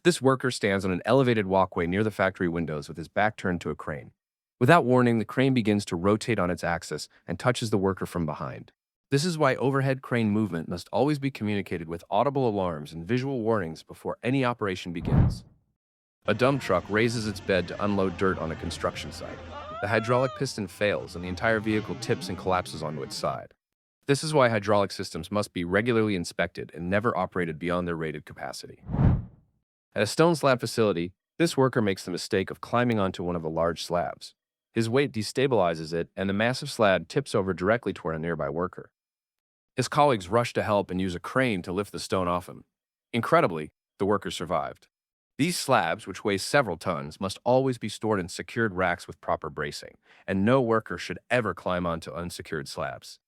This worker stands on an elevated walkway near the factory windows with his back turned to a crane. Without warning, the crane begins to rotate on its axis and touches the worker from behind. This is why overhead crane movement must always be communicated with audible alarms and visual warnings before any operation begins. A dump truck raises its bed to unload dirt on a construction site. The hydraulic piston fails and the entire vehicle tips and collapses onto its side. This is why hydraulic systems must be regularly inspected and never operated beyond their rated capacity. At a stone slab facility, this worker makes the mistake of climbing onto one of the large slabs. His weight destabilizes it, and the massive slab tips over directly toward a nearby worker. His colleagues rush to help and use a crane to lift the stone off him. Incredibly, the worker survived. These slabs, which weigh several tons, must always be stored in secured racks with proper bracing, and no worker should ever climb onto unsecured slabs.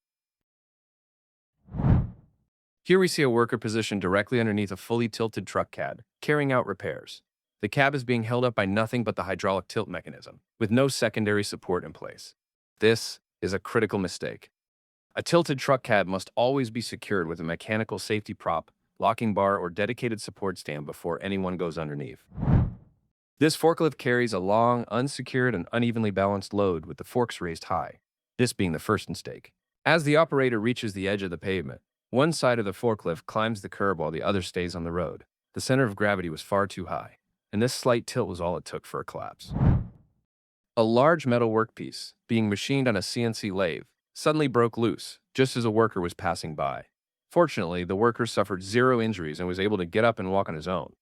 Here we see a worker positioned directly underneath a fully tilted truck cab, carrying out repairs. The cab is being held up by nothing but the hydraulic tilt mechanism, with no secondary support in place. This is a critical mistake. A tilted truck cab must always be secured with a mechanical safety prop, locking bar, or dedicated support stand before anyone goes underneath. This forklift carries a long, unsecured, and unevenly balanced load with the forks raised high, this being the first mistake. As the operator reaches the edge of the pavement, one side of the forklift climbs the curb while the other stays on the road. The center of gravity was far too high, and this slight tilt was all it took for a collapse. A large metal workpiece, being machined on a CNC lathe, suddenly broke loose just as a worker was passing by. Fortunately, the worker suffered zero injuries and was able to get up and walk on his own.